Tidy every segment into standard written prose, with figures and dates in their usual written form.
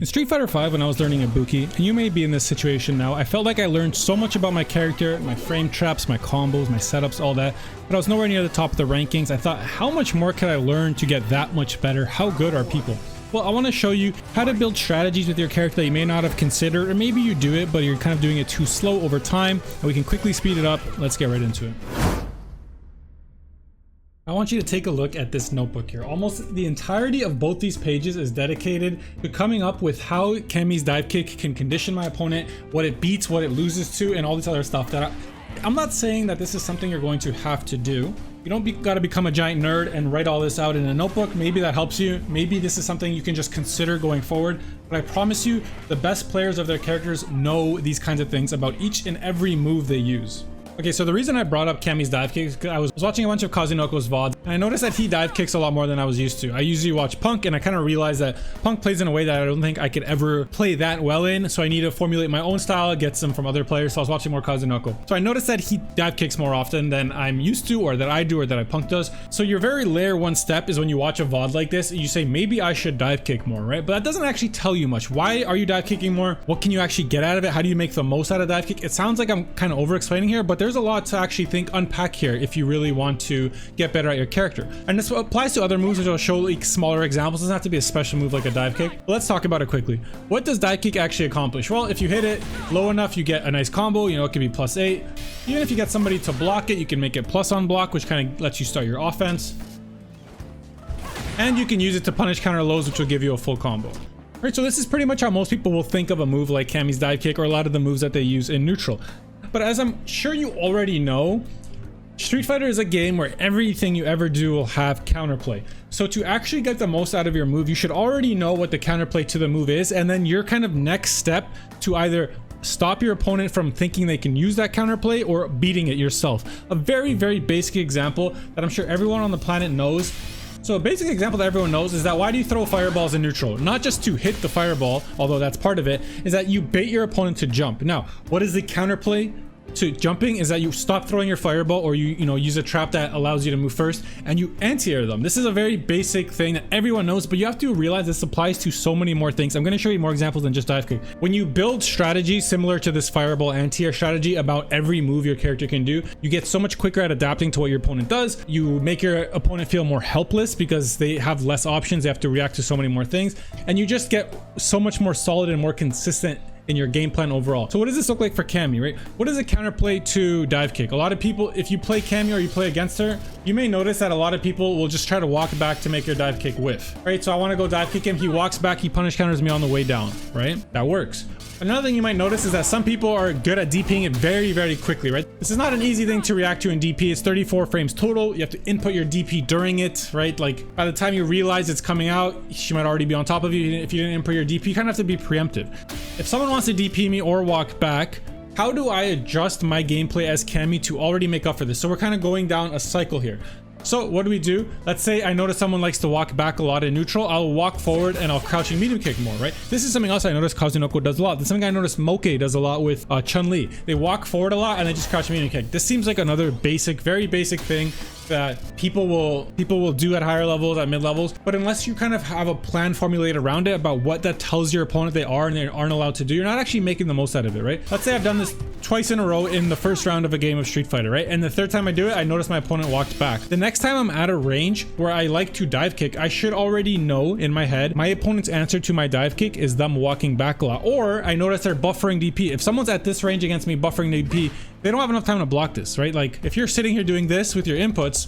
In Street Fighter V, when I was learning Ibuki, and you may be in this situation now, I felt like I learned so much about my character, my frame traps, my combos, my setups, all that, but I was nowhere near the top of the rankings. I thought, how much more could I learn to get that much better? How good are people? Well, I want to show you how to build strategies with your character that you may not have considered, or maybe you do it, but you're kind of doing it too slow over time, and we can quickly speed it up. Let's get right into it. I want you to take a look at this notebook here. Almost the entirety of both these pages is dedicated to coming up with how Kami's dive kick can condition my opponent, what it beats, what it loses to, and all this other stuff that I'm not saying that this is something you're going to have to do. You don't got to become a giant nerd and write all this out in a notebook. Maybe that helps you. Maybe this is something you can just consider going forward. But I promise you, the best players of their characters know these kinds of things about each and every move they use. Okay, so the reason I brought up Kami's dive kicks is because I was watching a bunch of Kazunoko's VODs, and I noticed that he dive kicks a lot more than I was used to. I usually watch Punk, and I kind of realized that Punk plays in a way that I don't think I could ever play that well in, so I need to formulate my own style, get some from other players, so I was watching more Kazunoko. So I noticed that he dive kicks more often than I'm used to, or that I do, or that Punk does. So your very layer one step is when you watch a VOD like this, you say, maybe I should dive kick more, right? But that doesn't actually tell you much. Why are you dive kicking more? What can you actually get out of it? How do you make the most out of dive kick? It sounds like I'm kind of over explaining here, but there's a lot to actually unpack here if you really want to get better at your character. And this applies to other moves, which I'll show like smaller examples. It doesn't have to be a special move like a dive kick. But let's talk about it quickly. What does dive kick actually accomplish? Well, if you hit it low enough, you get a nice combo. You know, it could be +8. Even if you get somebody to block it, you can make it plus on block, which kind of lets you start your offense. And you can use it to punish counter lows, which will give you a full combo. Right, so this is pretty much how most people will think of a move like Kami's dive kick, or a lot of the moves that they use in neutral. But as I'm sure you already know, Street Fighter is a game where everything you ever do will have counterplay. So to actually get the most out of your move, you should already know what the counterplay to the move is, and then your kind of next step to either stop your opponent from thinking they can use that counterplay or beating it yourself. A very, very basic example that I'm sure everyone on the planet knows. So a basic example that everyone knows is that why do you throw fireballs in neutral? Not just to hit the fireball, although that's part of it, is that you bait your opponent to jump. Now, what is the counterplay to jumping? Is that you stop throwing your fireball, or you use a trap that allows you to move first, and you anti-air them. This is a very basic thing that everyone knows, but you have to realize this applies to so many more things. I'm going to show you more examples than just dive kick. When you build strategies similar to this fireball anti-air strategy about every move your character can do, you get so much quicker at adapting to what your opponent does. You make your opponent feel more helpless because they have less options. They have to react to so many more things, and you just get so much more solid and more consistent in your game plan overall. So what does this look like for Kami, right? What is a counterplay to dive kick? A lot of people, if you play Kami or you play against her, you may notice that a lot of people will just try to walk back to make your dive kick whiff, right? So I want to go dive kick him. He walks back, he punish counters me on the way down, right? That works. Another thing you might notice is that some people are good at DPing it very, very quickly, right? This is not an easy thing to react to in DP. It's 34 frames total. You have to input your DP during it, right? Like by the time you realize it's coming out, she might already be on top of you. If you didn't input your DP, you kind of have to be preemptive. If someone wants to DP me or walk back, how do I adjust my gameplay as Kami to already make up for this? So we're kind of going down a cycle here. So what do? Let's say I notice someone likes to walk back a lot in neutral. I'll walk forward and I'll crouching medium kick more, right? This is something else I noticed Kazunoko does a lot. This is something I noticed Moke does a lot with Chun-Li. They walk forward a lot and they just crouch medium kick. This seems like another basic, very basic thing that people will do at higher levels, at mid levels, but unless you kind of have a plan formulated around it about what that tells your opponent they are and they aren't allowed to do, you're not actually making the most out of it, right? Let's say I've done this twice in a row in the first round of a game of Street Fighter, right? And the third time I do it, I notice my opponent walked back. The next time I'm at a range where I like to dive kick, I should already know in my head my opponent's answer to my dive kick is them walking back a lot, or I notice they're buffering DP. If someone's at this range against me buffering DP, they don't have enough time to block this, right? Like if you're sitting here doing this with your inputs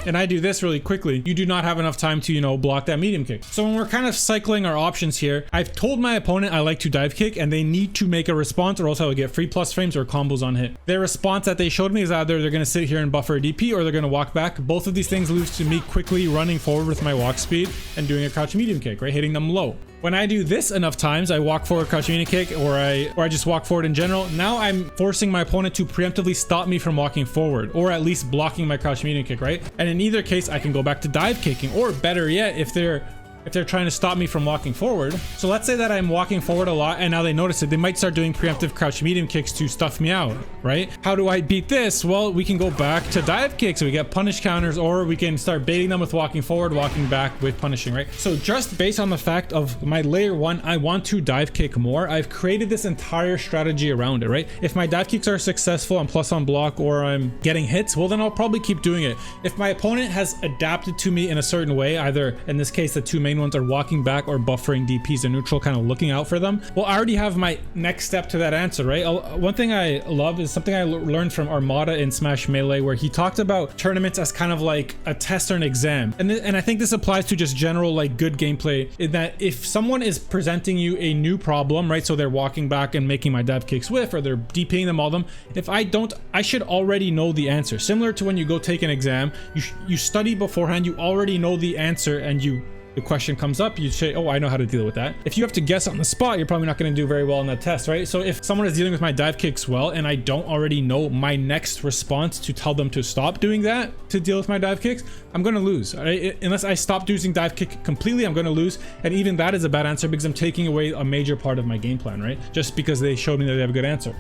and I do this really quickly, you do not have enough time to, block that medium kick. So when we're kind of cycling our options here, I've told my opponent I like to dive kick and they need to make a response or else I will get free plus frames or combos on hit. Their response that they showed me is either they're going to sit here and buffer a DP or they're going to walk back. Both of these things leads to me quickly running forward with my walk speed and doing a crouch medium kick, right? Hitting them low. When I do this enough times, I walk forward, crouch medium kick, or I just walk forward in general. Now I'm forcing my opponent to preemptively stop me from walking forward, or at least blocking my crouch medium kick, right? And in either case, I can go back to dive kicking, or better yet, if they're if they're trying to stop me from walking forward. So let's say that I'm walking forward a lot and now they notice it. They might start doing preemptive crouch medium kicks to stuff me out, right? How do I beat this? Well, we can go back to dive kicks. We get punish counters, or we can start baiting them with walking forward, walking back with punishing, right? So just based on the fact of my layer 1, I want to dive kick more. I've created this entire strategy around it, right? If my dive kicks are successful, I'm plus on block, or I'm getting hits, well, then I'll probably keep doing it. If my opponent has adapted to me in a certain way, either in this case, the two main ones are walking back or buffering DPs in neutral, kind of looking out for them, well, I already have my next step to that answer, right? One thing I love is something I learned from Armada in Smash Melee, where he talked about tournaments as kind of like a test or an exam. And I think this applies to just general like good gameplay, in that if someone is presenting you a new problem, right? So they're walking back and making my dive kicks whiff, or they're DPing them, all them. If I don't, I should already know the answer. Similar to when you go take an exam, you study beforehand, you already know the answer, and the question comes up, you say, oh, I know how to deal with that. If you have to guess on the spot, you're probably not going to do very well on that test, right? So if someone is dealing with my dive kicks well, and I don't already know my next response to tell them to stop doing that, to deal with my dive kicks, I'm going to lose, right? Unless I stop using dive kick completely, I'm going to lose. And even that is a bad answer, because I'm taking away a major part of my game plan, right? Just because they showed me that they have a good answer.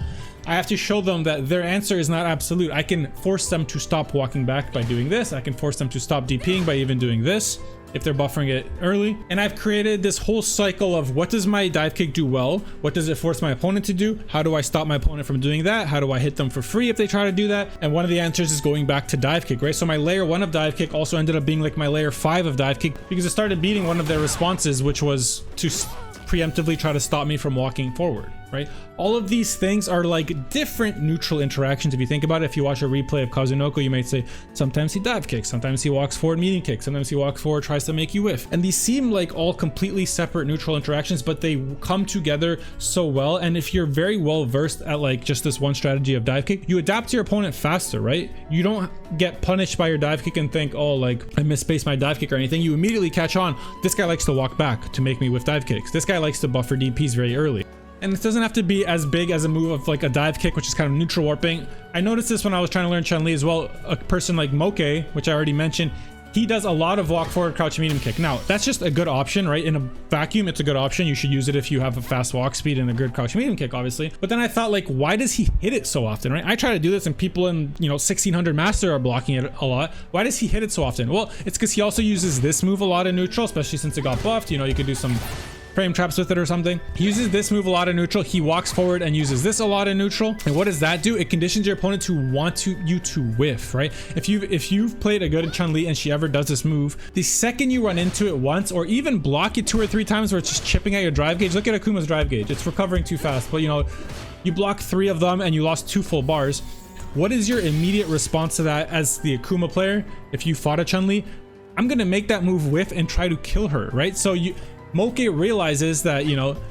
I have to show them that their answer is not absolute. I can force them to stop walking back by doing this. I can force them to stop DPing by even doing this, if they're buffering it early. And I've created this whole cycle of, what does my dive kick do well? What does it force my opponent to do? How do I stop my opponent from doing that? How do I hit them for free if they try to do that? And one of the answers is going back to dive kick, right? So my layer 1 of dive kick also ended up being like my layer 5 of dive kick, because it started beating one of their responses, which was to preemptively try to stop me from walking forward, right? All of these things are like different neutral interactions. If you think about it, if you watch a replay of Kazunoko, you might say, sometimes he dive kicks, sometimes he walks forward medium kick, sometimes he walks forward, tries to make you whiff. And these seem like all completely separate neutral interactions, but they come together so well. And if you're very well versed at like just this one strategy of dive kick, you adapt to your opponent faster, right? You don't get punished by your dive kick and think, oh, like I misspaced my dive kick or anything. You immediately catch on, this guy likes to walk back to make me whiff dive kicks. This guy likes to buffer DPs very early. And it doesn't have to be as big as a move of like a dive kick, which is kind of neutral warping. I noticed this when I was trying to learn Chun-Li as well. A person like Moke, which I already mentioned, he does a lot of walk forward crouch medium kick. Now, that's just a good option, right? In a vacuum, it's a good option. You should use it if you have a fast walk speed and a good crouch medium kick, obviously. But then I thought, like, why does he hit it so often, right? I try to do this and people in, 1600 master are blocking it a lot. Why does he hit it so often? Well, it's because he also uses this move a lot in neutral, especially since it got buffed. You could do some frame traps with it or something. He uses this move a lot in neutral. He walks forward and uses this a lot in neutral. And what does that do? It conditions your opponent to want you to whiff, right? If you've played a good Chun-Li and she ever does this move, the second you run into it once, or even block it 2 or 3 times where it's just chipping at your drive gauge. Look at Akuma's drive gauge. It's recovering too fast, but you block 3 of them and you lost 2 full bars. What is your immediate response to that as the Akuma player? If you fought a Chun-Li, I'm gonna make that move whiff and try to kill her, right? So Moke realizes that,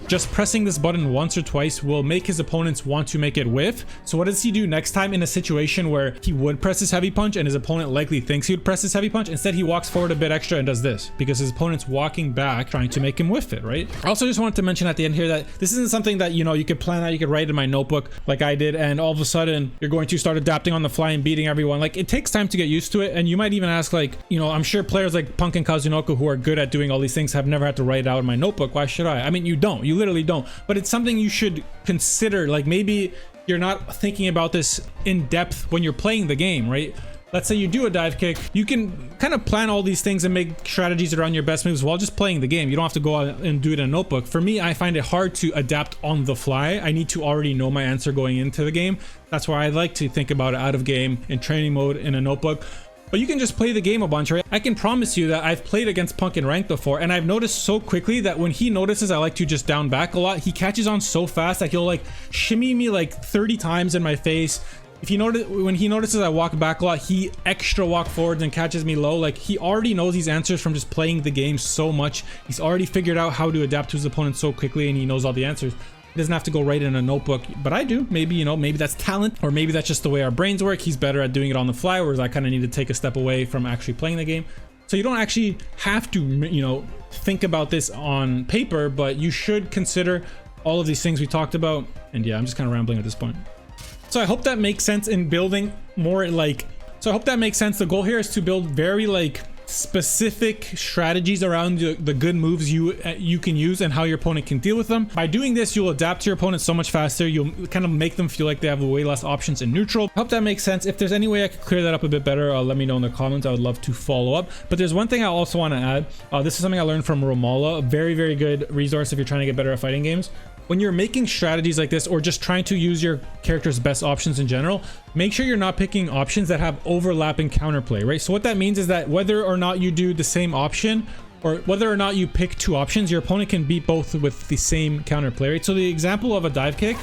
just pressing this button once or twice will make his opponents want to make it whiff. So what does he do next time in a situation where he would press his heavy punch and his opponent likely thinks he would press his heavy punch? Instead, he walks forward a bit extra and does this, because his opponent's walking back trying to make him whiff it, right? I also just wanted to mention at the end here that this isn't something that, you could plan out, you could write in my notebook like I did, and all of a sudden you're going to start adapting on the fly and beating everyone. Like, it takes time to get used to it. And you might even ask, like, I'm sure players like Punk and Kazunoko who are good at doing all these things have never had to write out in my notebook. Why should I? I mean, you literally don't, but it's something you should consider. Like, maybe you're not thinking about this in depth when you're playing the game, right? Let's say you do a dive kick, you can kind of plan all these things and make strategies around your best moves while just playing the game. You don't have to go out and do it in a notebook. For me, I find it hard to adapt on the fly. I need to already know my answer going into the game. That's why I like to think about it out of game in training mode in a notebook. But you can just play the game a bunch, right? I can promise you that I've played against Punk in ranked before, and I've noticed so quickly that when he notices I like to just down back a lot, he catches on so fast that he'll like shimmy me like 30 times in my face. If you notice, when he notices I walk back a lot, he extra walk forwards and catches me low. Like, he already knows these answers from just playing the game so much. He's already figured out how to adapt to his opponent so quickly, and he knows all the answers. He doesn't have to go write in a notebook, but I do. Maybe, maybe that's talent, or maybe that's just the way our brains work. He's better at doing it on the fly, whereas I kind of need to take a step away from actually playing the game. So you don't actually have to, think about this on paper, but you should consider all of these things we talked about. And yeah, I'm just kind of rambling at this point. So I hope that makes sense in building more so I hope that makes sense. The goal here is to build very specific strategies around the good moves you can use and how your opponent can deal with them. By doing this, you'll adapt to your opponent so much faster. You'll kind of make them feel like they have way less options in neutral. Hope that makes sense. If there's any way I could clear that up a bit better, let me know in the comments. I would love to follow up. But there's one thing I also want to add. This is something I learned from Romala, a very, very good resource if you're trying to get better at fighting games. When you're making strategies like this, or just trying to use your character's best options in general, make sure you're not picking options that have overlapping counterplay, right? So what that means is that whether or not you do the same option, or whether or not you pick two options, your opponent can beat both with the same counterplay, right? So the example of a dive kick,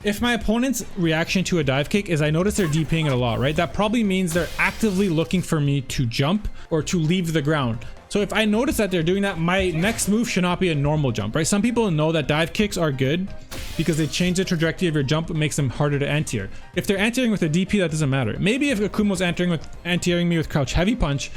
if my opponent's reaction to a dive kick is I notice they're DPing it a lot, right? That probably means they're actively looking for me to jump or to leave the ground. So if I notice that they're doing that, my next move should not be a normal jump, right? Some people know that dive kicks are good because they change the trajectory of your jump. It makes them harder to anti-air. If they're anti-airing with a DP, that doesn't matter. Maybe if Akumo's anti-airing me with crouch heavy punch,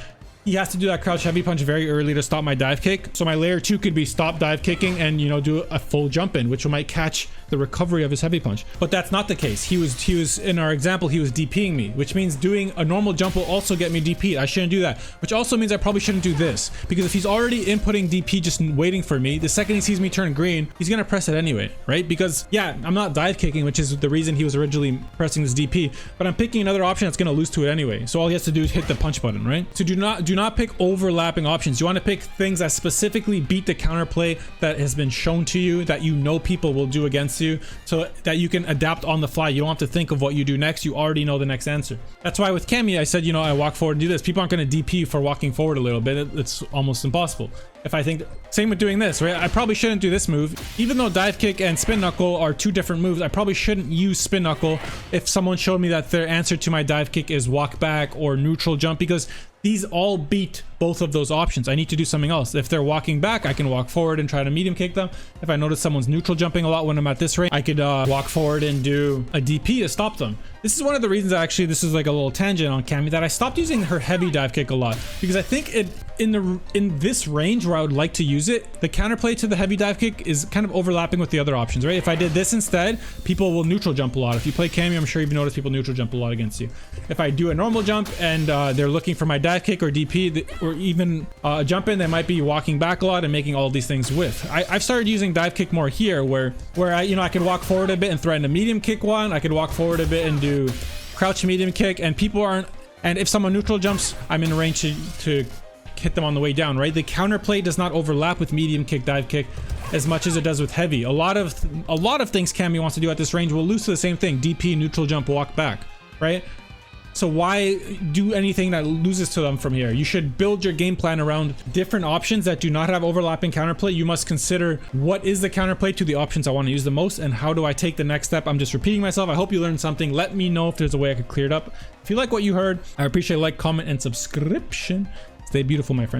he has to do that crouch heavy punch very early to stop my dive kick. So my layer 2 could be stop dive kicking and, you know, do a full jump in, which might catch the recovery of his heavy punch. But that's not the case. He was in our example, he was DPing me, which means doing a normal jump will also get me DP'd. I shouldn't do that, which also means I probably shouldn't do this, because if he's already inputting DP just waiting for me, the second he sees me turn green, he's gonna press it anyway, right? Because yeah, I'm not dive kicking, which is the reason he was originally pressing this DP, but I'm picking another option that's gonna lose to it anyway. So all he has to do is hit the punch button, right? So do not pick overlapping options. You want to pick things that specifically beat the counterplay that has been shown to you, that you know people will do against you, so that you can adapt on the fly. You don't have to think of what you do next. You already know the next answer. That's why with Cammy, I said, you know, I walk forward and do this. People aren't going to DP for walking forward a little bit. It's almost impossible. If I think, same with doing this, right? I probably shouldn't do this move. Even though dive kick and spin knuckle are two different moves, I probably shouldn't use spin knuckle if someone showed me that their answer to my dive kick is walk back or neutral jump, because these all beat both of those options. I need to do something else. If they're walking back, I can walk forward and try to medium kick them. If I notice someone's neutral jumping a lot when I'm at this range, I could walk forward and do a DP to stop them. This is one of the reasons, actually, this is like a little tangent on Cammy, that I stopped using her heavy dive kick a lot, because I think in this range where I would like to use it, the counterplay to the heavy dive kick is kind of overlapping with the other options, right? If I did this instead, people will neutral jump a lot. If you play Cammy, I'm sure you've noticed people neutral jump a lot against you. If I do a normal jump and they're looking for my dive kick or DP, or even a jump in, they might be walking back a lot and making all these things with. I've started using dive kick more here, where I could walk forward a bit and threaten a medium kick one. I could walk forward a bit and do crouch medium kick, and people aren't, and if someone neutral jumps, I'm in range to hit them on the way down, right? The counterplay does not overlap with medium kick, dive kick as much as it does with heavy. A lot of things Cammy wants to do at this range will lose to the same thing: DP, neutral jump, walk back, right? So why do anything that loses to them from here? You should build your game plan around different options that do not have overlapping counterplay. You must consider, what is the counterplay to the options I want to use the most, and how do I take the next step? I'm just repeating myself. I hope you learned something. Let me know if there's a way I could clear it up. If you like what you heard, I appreciate a like, comment, and subscription. Stay beautiful, my friends.